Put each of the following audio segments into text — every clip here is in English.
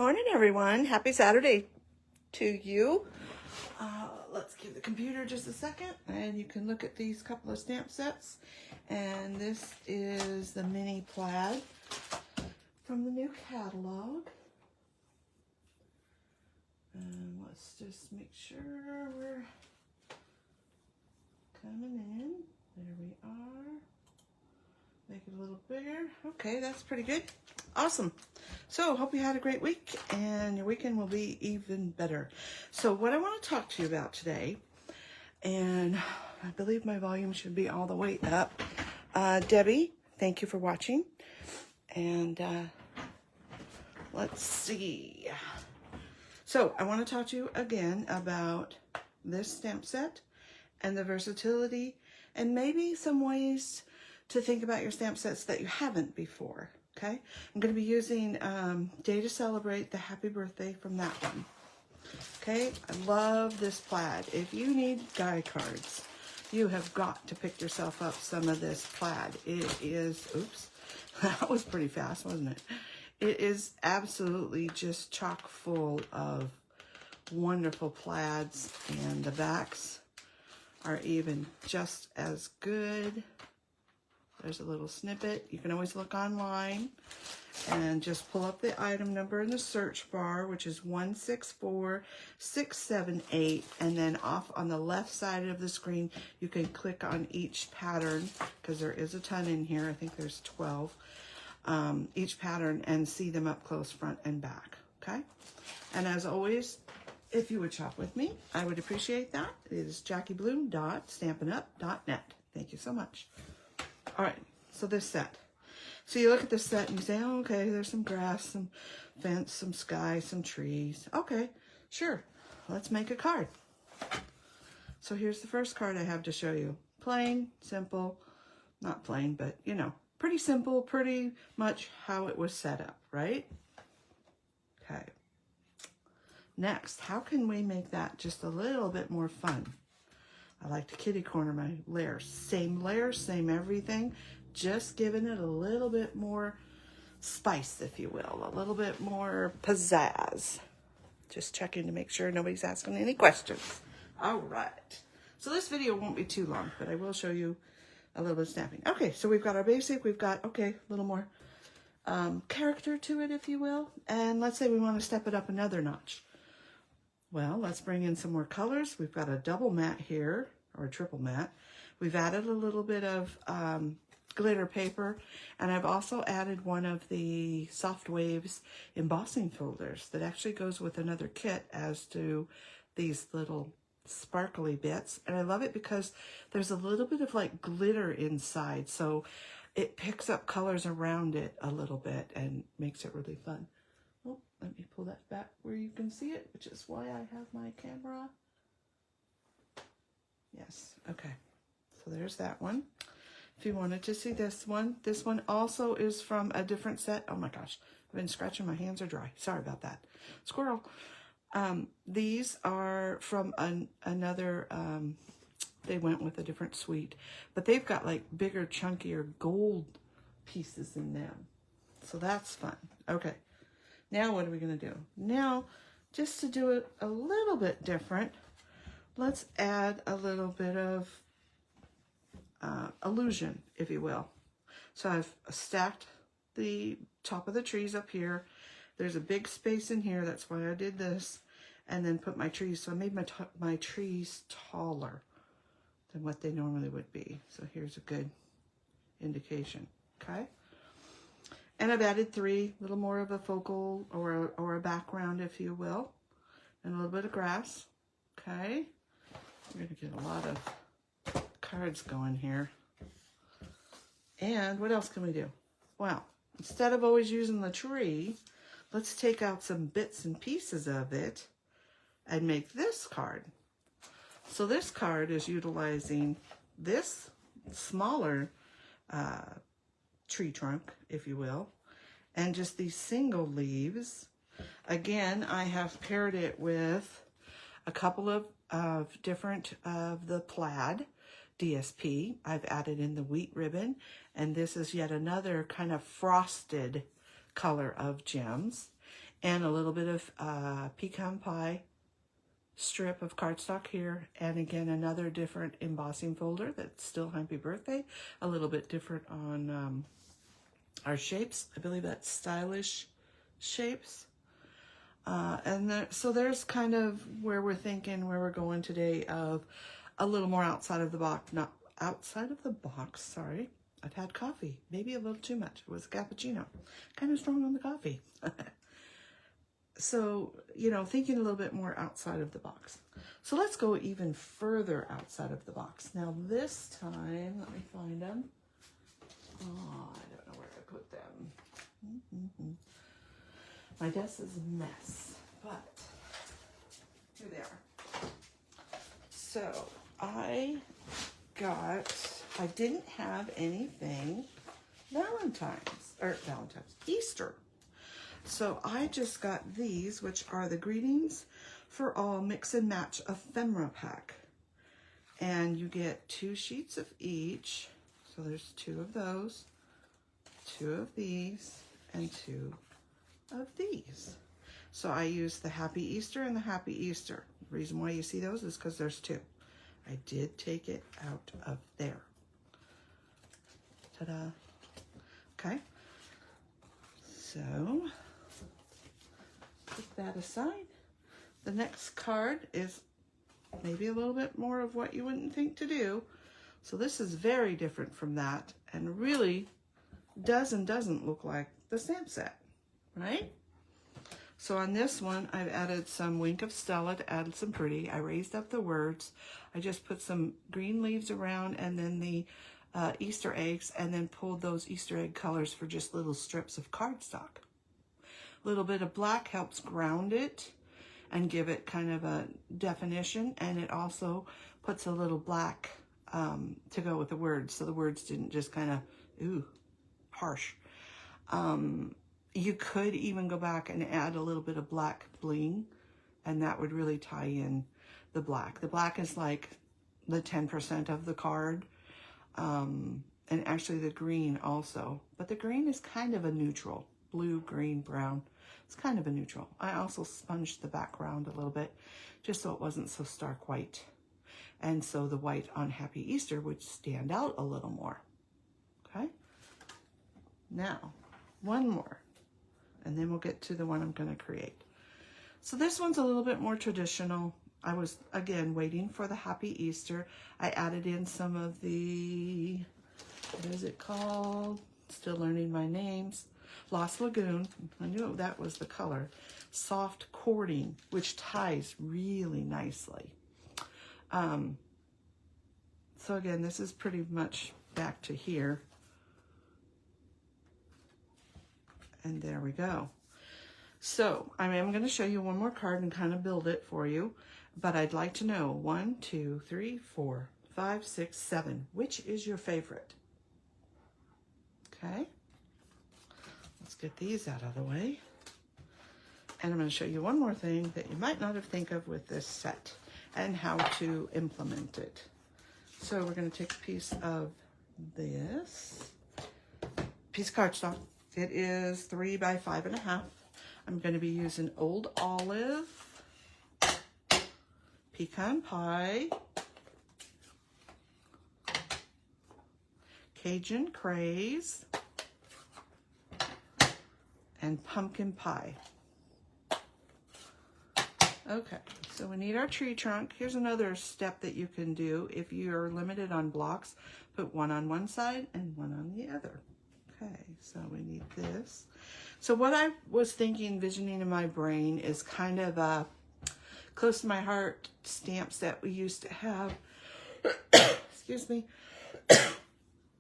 Morning, everyone. Happy Saturday to you. Let's give the computer just a second, and you can look at these couple of stamp sets. And this is the mini plaid from the new catalog. And let's just make sure we're coming in. There we are. Make it a little bigger. Okay, that's pretty good. Awesome. So, hope you had a great week and your weekend will be even better. So, what I want to talk to you about today, and I believe my volume should be all the way up. Debbie, thank you for watching. And let's see. So, I want to talk to you again about this stamp set and the versatility and maybe some ways to think about your stamp sets that you haven't before, okay? I'm going to be using Day to Celebrate the Happy Birthday from that one, okay? I love this plaid. If you need die cards, you have got to pick yourself up some of this plaid. It is, oops, that was pretty fast, wasn't it? It is absolutely just chock full of wonderful plaids, and the backs are even just as good. There's a little snippet. You can always look online and just pull up the item number in the search bar, which is 164678. And then off on the left side of the screen, you can click on each pattern, because there is a ton in here. I think there's 12. Each pattern, and see them up close, front and back, okay? And as always, if you would shop with me, I would appreciate that. It is JackieBluhm.stampinup.net. Thank you so much. All right, so this set. So you look at this set and you say, oh, okay, there's some grass, some fence, some sky, some trees. Okay, sure, let's make a card. So here's the first card I have to show you. Plain, simple, not plain, but you know, pretty simple, pretty much how it was set up, right? Okay. Next, how can we make that just a little bit more fun? I like to kitty corner my layers. Same layers, same everything, just giving it a little bit more spice, if you will, a little bit more pizzazz. Just checking to make sure nobody's asking any questions. All right. So this video won't be too long, but I will show you a little bit of stamping. Okay, so we've got our basic. We've got, okay, a little more character to it, if you will. And let's say we want to step it up another notch. Well, let's bring in some more colors. We've got a double matte here, or a triple matte. We've added a little bit of glitter paper, and I've also added one of the Soft Waves embossing folders that actually goes with another kit as to these little sparkly bits. And I love it because there's a little bit of like glitter inside, so it picks up colors around it a little bit and makes it really fun. Oh, let me pull that back where you can see it, which is why I have my camera. Yes, okay. So there's that one. If you wanted to see this one also is from a different set. Oh my gosh, I've been scratching, my hands are dry. Sorry about that. Squirrel. These are from another, they went with a different suite, but they've got like bigger, chunkier gold pieces in them. So that's fun. Okay. Now what are we going to do? Now, just to do it a little bit different, let's add a little bit of illusion, if you will. So I've stacked the top of the trees up here. There's a big space in here. That's why I did this. And then put my trees. So I made my trees taller than what they normally would be. So here's a good indication. Okay. And I've added 3, a little more of a focal or a background, if you will, and a little bit of grass. Okay, we're gonna get a lot of cards going here. And what else can we do? Well, instead of always using the tree, let's take out some bits and pieces of it and make this card. So this card is utilizing this smaller tree trunk, if you will, and just these single leaves. Again, I have paired it with a couple of different of the plaid DSP. I've added in the wheat ribbon, and this is yet another kind of frosted color of gems. and a little bit of pecan pie strip of cardstock here, and again another different embossing folder that's still happy birthday, a little bit different on our shapes. I believe that's stylish shapes. So there's kind of where we're thinking, where we're going today, of a little more outside of the box. Not outside of the box, sorry. I've had coffee, maybe a little too much. It was a cappuccino, kind of strong on the coffee. So, you know, thinking a little bit more outside of the box. So let's go even further outside of the box. Now this time, let me find them. Oh, I don't know where I put them. My desk is a mess, but here they are. So I didn't have anything Easter. So I just got these, which are the Greetings for All Mix and Match Ephemera Pack. And you get 2 sheets of each. So there's 2 of those, 2 of these, and 2 of these. So I used the Happy Easter and the Happy Easter. The reason why you see those is because there's 2. I did take it out of there. Ta-da. Okay. So put that aside. The next card is maybe a little bit more of what you wouldn't think to do. So this is very different from that, and really does and doesn't look like the stamp set, right? So on this one, I've added some Wink of Stella to add some pretty. I raised up the words. I just put some green leaves around, and then the Easter eggs, and then pulled those Easter egg colors for just little strips of cardstock. A little bit of black helps ground it and give it kind of a definition, and it also puts a little black to go with the words, so the words didn't just kind of, harsh. You could even go back and add a little bit of black bling, and that would really tie in the black. The black is like the 10% of the card, and actually the green also. But the green is kind of a neutral. Blue, green, brown. It's kind of a neutral. I also sponged the background a little bit, just so it wasn't so stark white. And so the white on Happy Easter would stand out a little more. Okay? Now, one more, and then we'll get to the one I'm going to create. So this one's a little bit more traditional. I was, again, waiting for the Happy Easter. I added in some of the, what is it called? Still learning my names. Lost Lagoon. I knew that was the color. Soft cording, which ties really nicely. So again, this is pretty much back to here. And there we go. So I am going to show you one more card and kind of build it for you. But I'd like to know 1, 2, 3, 4, 5, 6, 7. Which is your favorite? Okay. Let's get these out of the way. And I'm going to show you one more thing that you might not have think of with this set and how to implement it. So we're going to take a piece of this piece of cardstock. It is 3 by 5.5. I'm going to be using Old Olive, Pecan Pie, Cajun Craze, and Pumpkin Pie. Okay, so we need our tree trunk. Here's another step that you can do if you're limited on blocks. Put one on one side and one on the other. Okay, so we need this. So what I was thinking, envisioning in my brain, is kind of a close to my heart stamps that we used to have. Excuse me.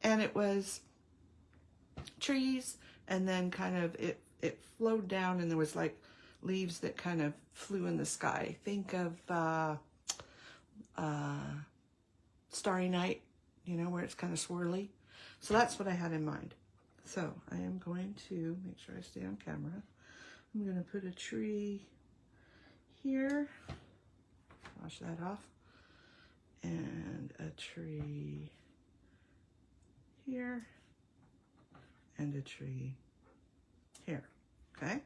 And it was trees, and then kind of it flowed down, and there was like leaves that kind of flew in the sky. Think of Starry Night, you know, where it's kind of swirly. So that's what I had in mind. So I am going to make sure I stay on camera. I'm going to put a tree here. Wash that off. And a tree here. And a tree here. Okay?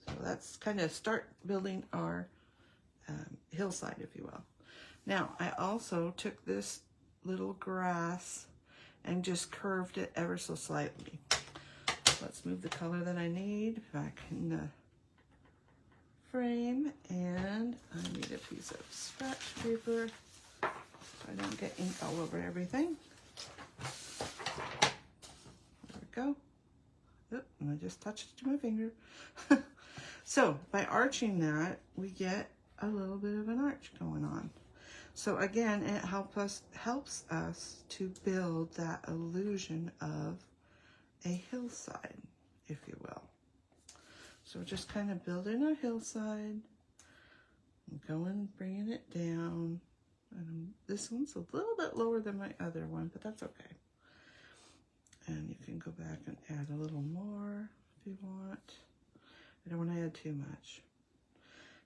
So that's kind of start building our hillside, if you will. Now, I also took this little grass and just curved it ever so slightly. Let's move the color that I need back in the frame, and I need a piece of scratch paper so I don't get ink all over everything. There we go. Oop, and I just touched it to my finger. So by arching that, we get a little bit of an arch going on. So again, it helps us to build that illusion of a hillside, if you will. So just kind of building a hillside, going, bringing it down. And this one's a little bit lower than my other one, but that's okay. And you can go back and add a little more if you want. I don't want to add too much.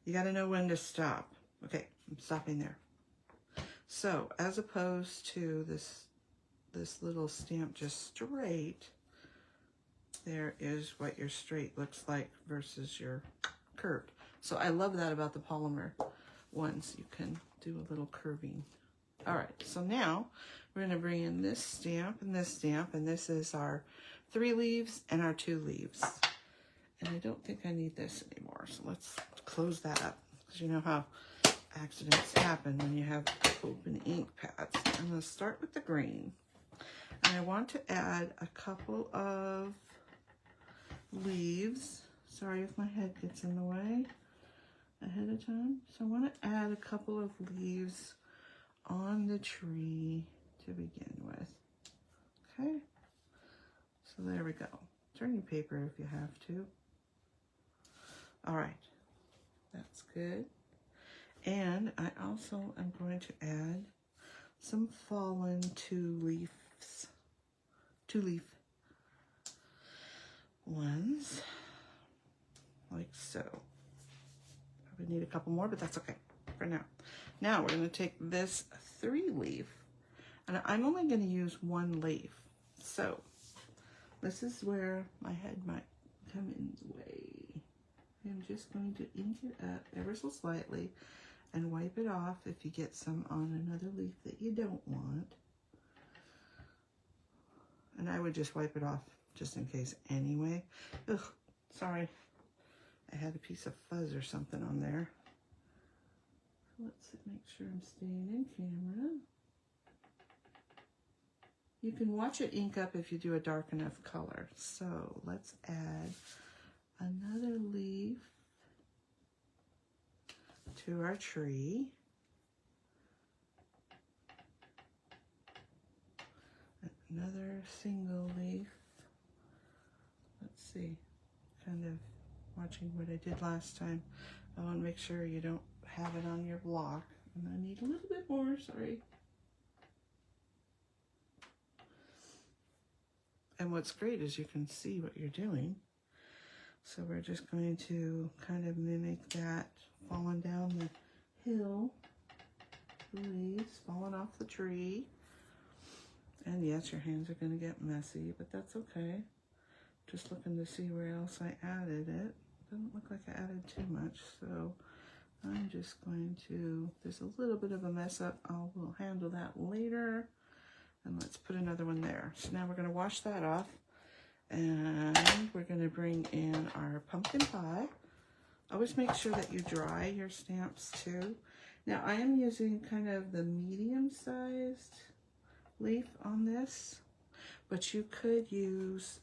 You got to know when to stop. Okay, I'm stopping there. So as opposed to this little stamp just straight, there is what your straight looks like versus your curved. So I love that about the polymer ones. You can do a little curving. All right, so now we're going to bring in this stamp, and this is our 3 leaves and our 2 leaves. And I don't think I need this anymore, so let's close that up, because you know how accidents happen when you have open ink pads. I'm going to start with the green, and I want to add a couple of leaves. Sorry if my head gets in the way ahead of time. So I want to add a couple of leaves on the tree to begin with. Okay, so there we go. Turn your paper if you have to. All right, that's good. And I also am going to add some fallen 2-leaf ones, like so. Probably need a couple more, but that's okay for now. Now we're going to take this 3-leaf, and I'm only going to use 1 leaf. So this is where my head might come in the way. I'm just going to ink it up ever so slightly and wipe it off if you get some on another leaf that you don't want. And I would just wipe it off just in case anyway. Ugh, sorry. I had a piece of fuzz or something on there. Let's make sure I'm staying in camera. You can watch it ink up if you do a dark enough color. So let's add another leaf to our tree. Another single leaf. Let's see, kind of watching what I did last time. I want to make sure you don't have it on your block. And I need a little bit more, sorry. And what's great is you can see what you're doing. So we're just going to kind of mimic that falling down the hill, the leaves falling off the tree. And yes, your hands are going to get messy, but that's okay. Just looking to see where else I added it. Doesn't look like I added too much, so I'm just going to, there's a little bit of a mess up. We'll handle that later. And let's put another one there. So now we're going to wash that off. And we're going to bring in our pumpkin pie. Always make sure that you dry your stamps too. Now I am using kind of the medium-sized leaf on this, but you could use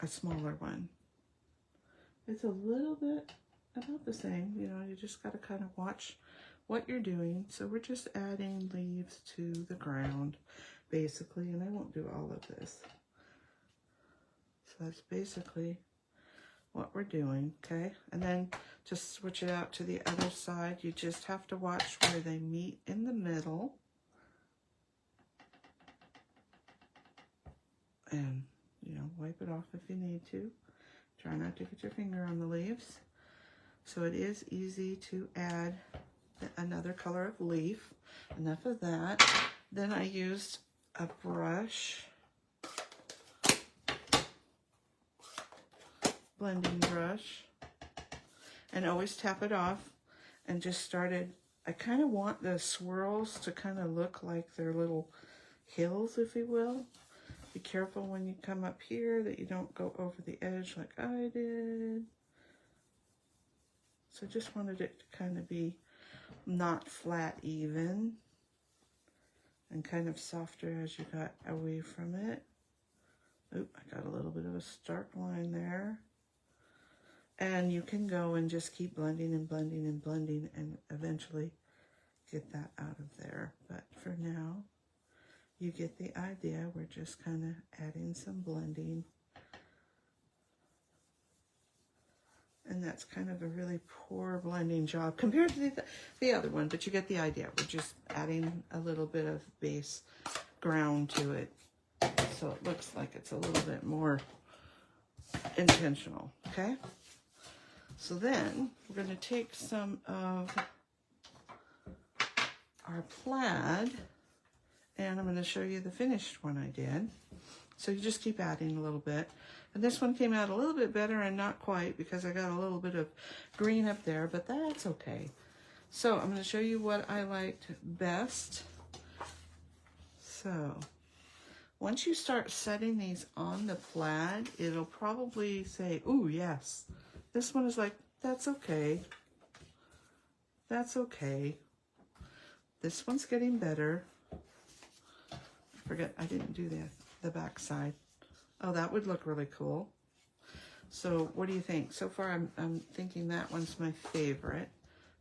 a smaller one. It's a little bit about the same, you know, you just got to kind of watch what you're doing. So we're just adding leaves to the ground basically, and I won't do all of this. So that's basically what we're doing, okay? And then just switch it out to the other side. You just have to watch where they meet in the middle. And, you know, wipe it off if you need to. Try not to get your finger on the leaves. So it is easy to add another color of leaf. Enough of that. Then I used a brush blending brush and always tap it off and just started. I kind of want the swirls to kind of look like they're little hills, if you will. Be careful when you come up here that you don't go over the edge like I did. So just wanted it to kind of be not flat even and kind of softer as you got away from it. Oop, I got a little bit of a stark line there. And you can go and just keep blending and blending and blending and eventually get that out of there. But for now, you get the idea. We're just kind of adding some blending. And that's kind of a really poor blending job compared to the other one, but you get the idea. We're just adding a little bit of base ground to it, so it looks like it's a little bit more intentional, okay? So then we're going to take some of our plaid, and I'm going to show you the finished one I did. So you just keep adding a little bit. And this one came out a little bit better and not quite because I got a little bit of green up there, but that's okay. So I'm going to show you what I liked best. So once you start setting these on the plaid, it'll probably say, ooh, yes. This one is like, that's okay. That's okay. This one's getting better. I forget, I didn't do the back side. Oh, that would look really cool. So what do you think? So far, I'm thinking that one's my favorite.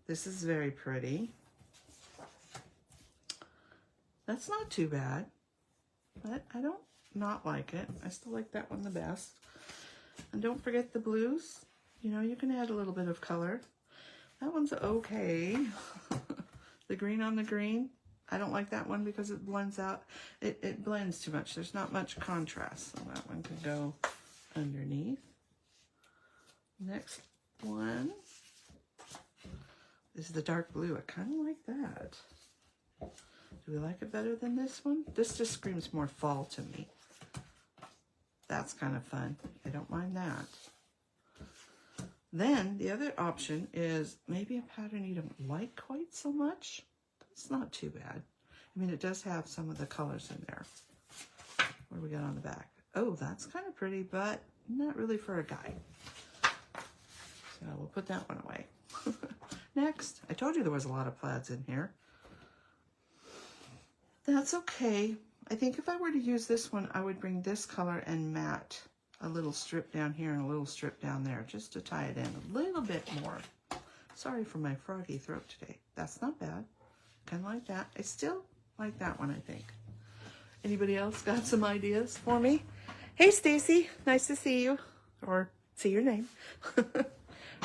This is very pretty. That's not too bad, but I don't not like it. I still like that one the best. And don't forget the blues. You know, you can add a little bit of color. That one's okay. The green on the green. I don't like that one because it blends out. It blends too much. There's not much contrast. So that one could go underneath. Next one is the dark blue. I kind of like that. Do we like it better than this one? This just screams more fall to me. That's kind of fun. I don't mind that. Then the other option is maybe a pattern you don't like quite so much. It's not too bad. I mean, it does have some of the colors in there. What do we got on the back? Oh, that's kind of pretty, but not really for a guy. So we'll put that one away. Next, I told you there was a lot of plaids in here. That's okay. I think if I were to use this one, I would bring this color and matte a little strip down here and a little strip down there just to tie it in a little bit more. Sorry for my froggy throat today. That's not bad. Kind of like that. I still like that one, I think. Anybody else got some ideas for me? Hey, Stacy. Nice to see you. Or see your name.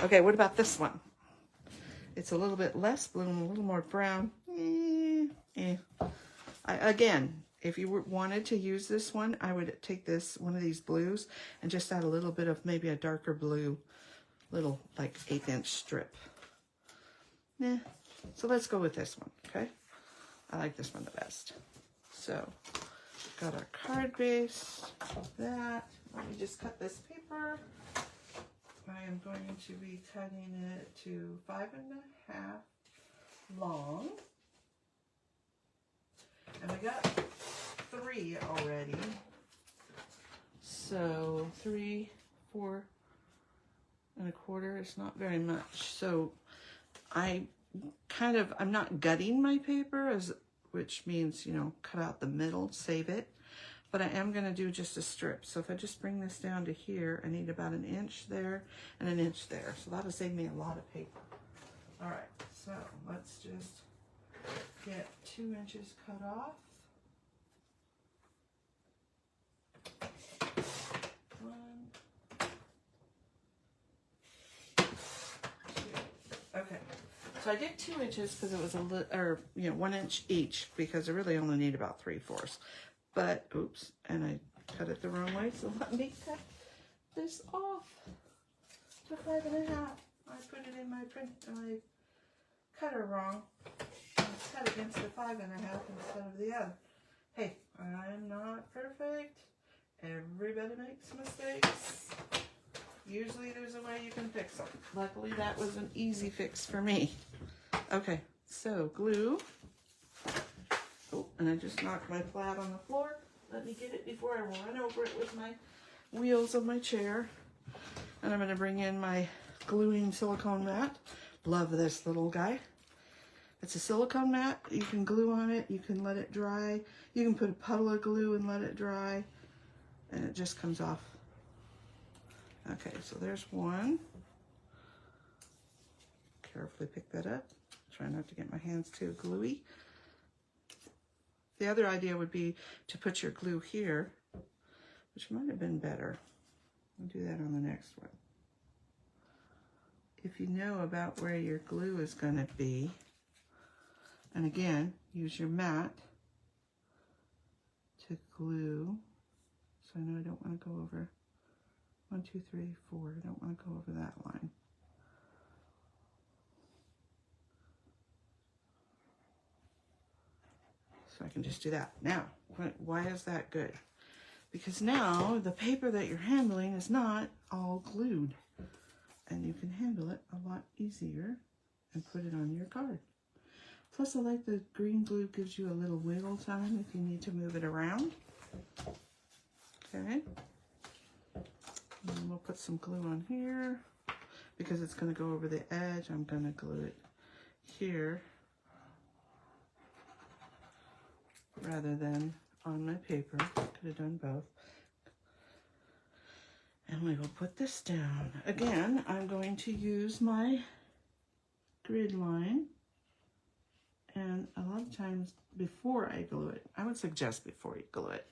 Okay, what about this one? It's a little bit less bloom, a little more brown. Again, if you wanted to use this one, I would take one of these blues and just add a little bit of maybe a darker blue, little like 1/8" strip. So let's go with this one, okay? I like this one the best. So, got our card base, that. Let me just cut this paper. I am going to be cutting it to 5.5 long. And we got 3 already. So 3, 4 1/4 is not very much. So I'm not gutting my paper, which means, you know, cut out the middle, save it. But I am going to do just a strip. So if I just bring this down to here, I need about 1 inch there and 1 inch there. So that'll save me a lot of paper. All right, so let's just get 2 inches cut off. 1, 2. Okay. So I did 2 inches because it was a little, or 1 inch each, because I really only need about 3/4. But oops, and I cut it the wrong way. So let me cut this off to 5.5. I put it in my cutter wrong. It's cut against the 5.5 instead of the other. Hey, I'm not perfect. Everybody makes mistakes. Usually there's a way you can fix them. Luckily that was an easy fix for me. Okay, so glue. Oh, and I just knocked my plaid on the floor. Let me get it before I run over it with my wheels of my chair. And I'm going to bring in my gluing silicone mat. Love this little guy. It's a silicone mat. You can glue on it. You can let it dry. You can put a puddle of glue and let it dry. And it just comes off. Okay, so there's one. Carefully pick that up. Try not to get my hands too gluey. The other idea would be to put your glue here, which might have been better. I'll do that on the next one. If you know about where your glue is going to be, and again, use your mat to glue. So I know I don't want to go over 1, 2, 3, 4. I don't want to go over that line. So I can just do that. Now, why is that good? Because now the paper that you're handling is not all glued. And you can handle it a lot easier and put it on your card. Plus I like the green glue, gives you a little wiggle time if you need to move it around. Okay. And then we'll put some glue on here. Because it's going to go over the edge, I'm going to glue it here rather than on my paper. Could have done both. And we will put this down. Again, I'm going to use my grid line. And a lot of times before I glue it, I would suggest before you glue it,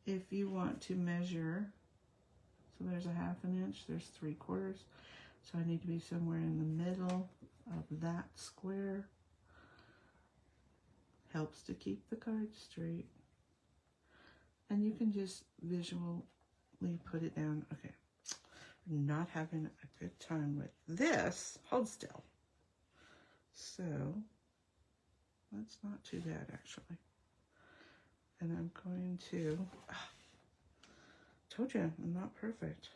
if you want to measure, so there's a 1/2 inch, there's 3/4. So I need to be somewhere in the middle of that square. Helps to keep the card straight. And you can just visually put it down. Okay, I'm not having a good time with this. Hold still. So that's not too bad actually. And I'm going to, told you I'm not perfect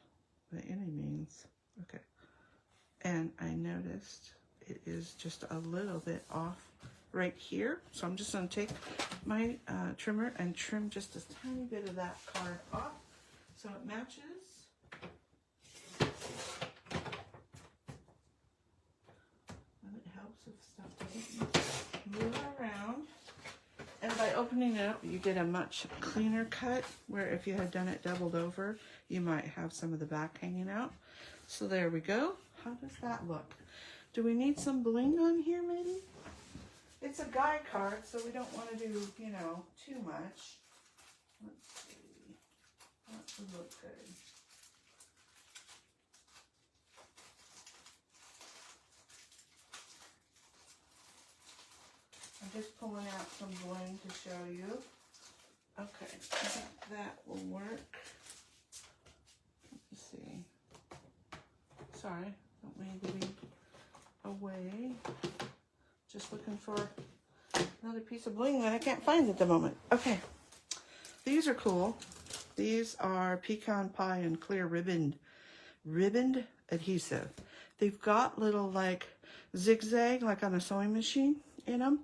by any means. Okay. And I noticed it is just a little bit off right here. So I'm just going to take my trimmer and trim just a tiny bit of that card off so it matches. And it helps if stuff doesn't move around. And by opening it up, you get a much cleaner cut, where if you had done it doubled over, you might have some of the back hanging out. So there we go. How does that look? Do we need some bling on here maybe? It's a guide card, so we don't want to do, you know, too much. Let's see. That would look good. I'm just pulling out some bling to show you. Okay, I think that will work. Let me see. Sorry, don't mean to be away. Just looking for another piece of bling that I can't find at the moment. Okay, these are cool. These are pecan pie and clear ribboned adhesive. They've got little like zigzag, like on a sewing machine in them.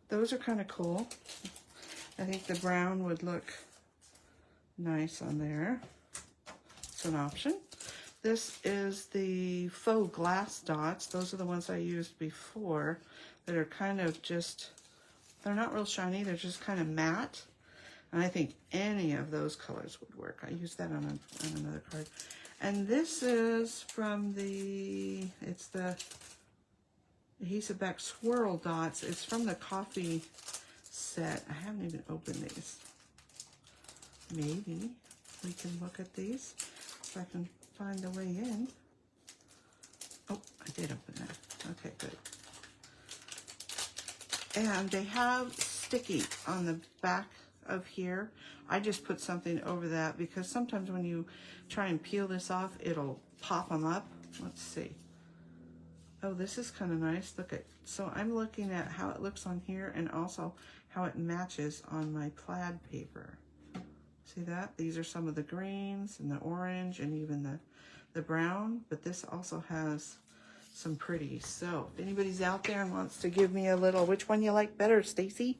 Those are kind of cool. I think the brown would look nice on there. It's an option. This is the faux glass dots. Those are the ones I used before that are kind of just, they're not real shiny. They're just kind of matte. And I think any of those colors would work. I used that on another card. And this is from the, it's the adhesive back swirl dots. It's from the coffee set. I haven't even opened these. Maybe we can look at these if I can find the way in. Oh, I did open that. Okay, good. And they have sticky on the back of here. I just put something over that because sometimes when you try and peel this off, it'll pop them up. Let's see. Oh, this is kind of nice. Look at, so I'm looking at how it looks on here and also how it matches on my plaid paper. See that? These are some of the greens and the orange and even the the brown, but this also has some pretty. So if anybody's out there and wants to give me a little, which one you like better, Stacy?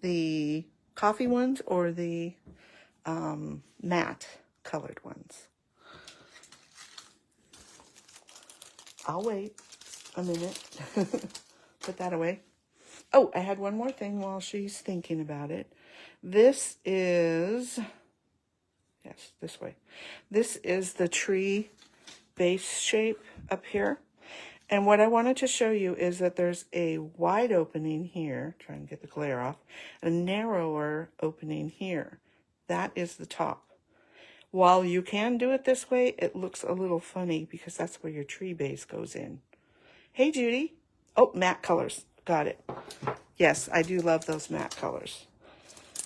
The coffee ones or the matte colored ones? I'll wait a minute. Put that away. Oh, I had one more thing while she's thinking about it. This is, yes, this way. This is the tree base shape up here. And what I wanted to show you is that there's a wide opening here, trying to get the glare off, a narrower opening here. That is the top. While you can do it this way, it looks a little funny because that's where your tree base goes in. Hey, Judy. Oh, matte colors. Got it. Yes, I do love those matte colors.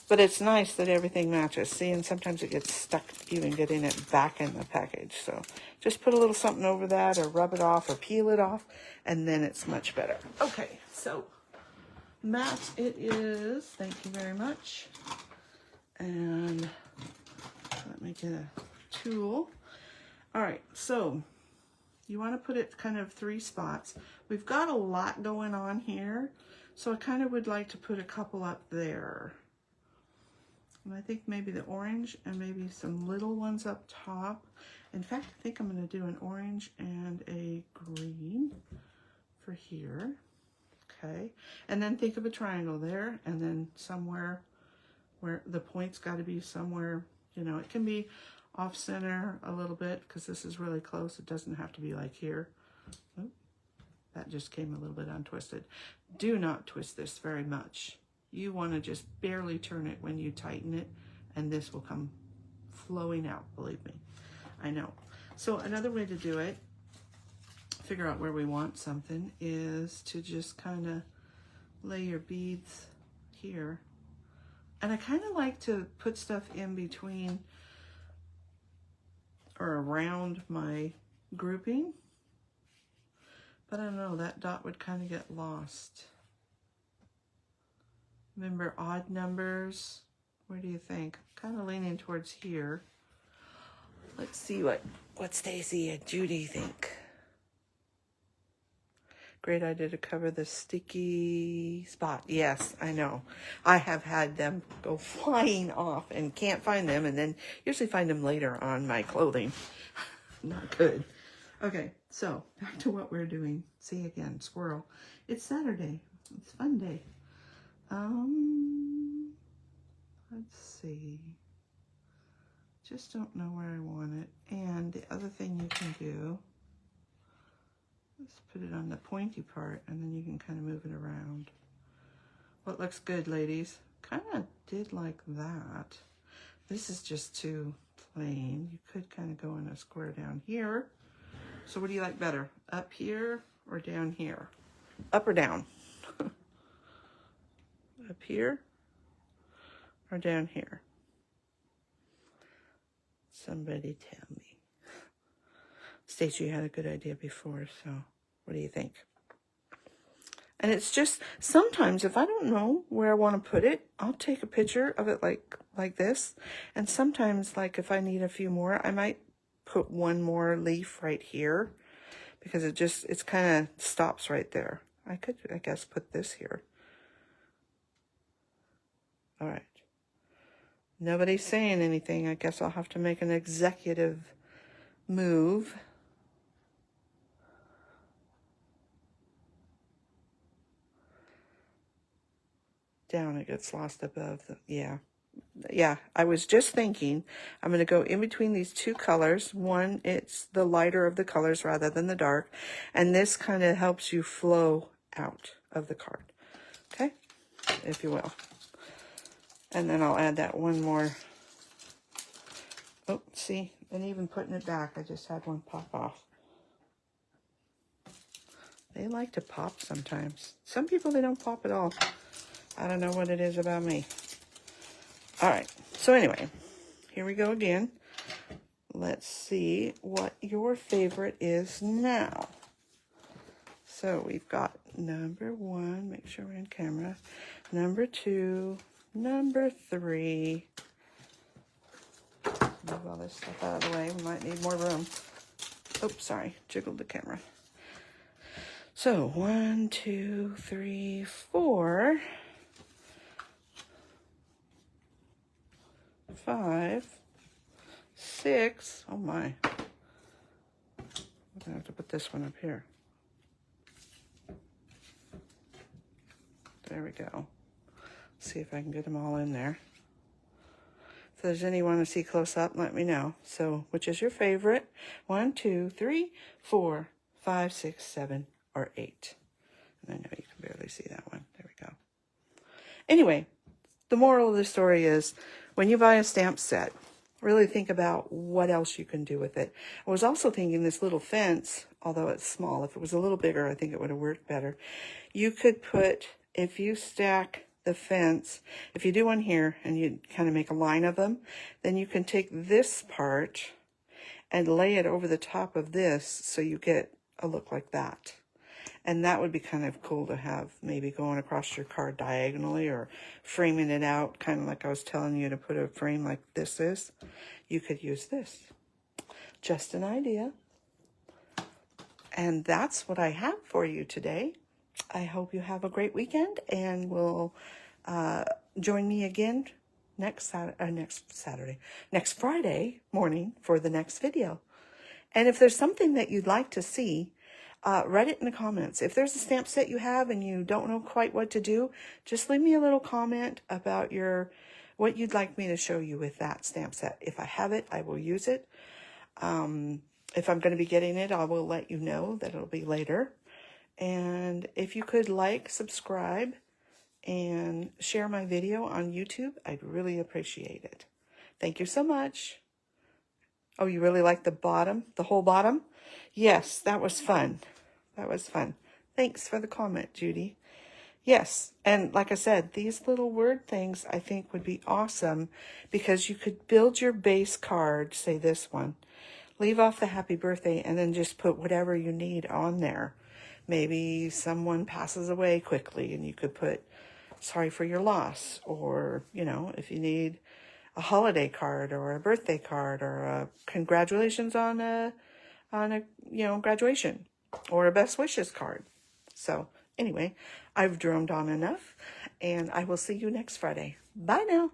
But it's nice that everything matches. See, and sometimes it gets stuck even getting it back in the package. So just put a little something over that or rub it off or peel it off, and then it's much better. Okay, so matte it is. Thank you very much. And let me get a tool. All right, so you want to put it kind of 3 spots. We've got a lot going on here, so I kind of would like to put a couple up there. And I think maybe the orange and maybe some little ones up top. In fact, I think I'm going to do an orange and a green for here. Okay, and then think of a triangle there, and then somewhere where the point's got to be somewhere, you know, it can be off center a little bit because this is really close. It doesn't have to be like here. Oh, that just came a little bit untwisted. Do not twist this very much. You want to just barely turn it when you tighten it, and this will come flowing out, believe me. I know. So another way to do it, figure out where we want something, is to just kind of lay your beads here. And I kind of like to put stuff in between or around my grouping. But I don't know, that dot would kind of get lost. Remember odd numbers? Where do you think? Kind of leaning towards here. Let's see what Stacy and Judy think. Great idea to cover the sticky spot. Yes, I know. I have had them go flying off and can't find them, and then usually find them later on my clothing. Not good. Okay, so back to what we're doing. See again, squirrel. It's Saturday. It's fun day. Let's see. Just don't know where I want it. And the other thing you can do, let's put it on the pointy part, and then you can kind of move it around. What looks good, ladies? Kind of did like that. This is just too plain. You could kind of go in a square down here. So what do you like better? Up here or down here? Up or down? Up here or down here? Somebody tell me. Stacey had a good idea before, so what do you think? And it's just, sometimes if I don't know where I want to put it, I'll take a picture of it like this. And sometimes, like if I need a few more, I might put one more leaf right here because it's kind of stops right there. I could, I guess, put this here. All right. Nobody's saying anything. I guess I'll have to make an executive move. Down, it gets lost above the, yeah, I was just thinking I'm going to go in between these two colors. One, it's the lighter of the colors rather than the dark, and this kind of helps you flow out of the card, okay, if you will. And then I'll add that one more. Oh, see, and even putting it back, I just had one pop off. They like to pop sometimes. Some people, they don't pop at all. I don't know what it is about me. All right, so anyway, here we go again. Let's see what your favorite is now. So we've got number 1, make sure we're in camera, number 2, number 3. Move all this stuff out of the way, we might need more room. Oops, sorry, jiggled the camera. So 1, 2, 3, 4, 5, 6. Oh my. I'm gonna have to put this one up here. There we go. See if I can get them all in there. If there's any you want to see close up, let me know. So, which is your favorite? 1, 2, 3, 4, 5, 6, 7, or 8. And I know you can barely see that one. There we go. Anyway, the moral of the story is when you buy a stamp set, really think about what else you can do with it. I was also thinking this little fence, although it's small, if it was a little bigger, I think it would have worked better. You could put, if you stack the fence, if you do one here and you kind of make a line of them, then you can take this part and lay it over the top of this so you get a look like that. And that would be kind of cool to have, maybe going across your card diagonally or framing it out, kind of like I was telling you to put a frame like this is. You could use this. Just an idea. And that's what I have for you today. I hope you have a great weekend, and will join me again next Friday morning for the next video. And if there's something that you'd like to see, write it in the comments. If there's a stamp set you have and you don't know quite what to do, just leave me a little comment about what you'd like me to show you with that stamp set. If I have it, I will use it. If I'm going to be getting it, I will let you know that it'll be later. And if you could like, subscribe, and share my video on YouTube, I'd really appreciate it. Thank you so much. Oh, you really like the bottom, the whole bottom? Yes, that was fun. That was fun. Thanks for the comment, Judy. Yes, and like I said, these little word things I think would be awesome because you could build your base card, say this one, leave off the happy birthday, and then just put whatever you need on there. Maybe someone passes away quickly and you could put sorry for your loss, or, you know, if you need a holiday card or a birthday card or a congratulations on a graduation, or a best wishes card. So anyway, I've droned on enough, and I will see you next Friday. Bye now.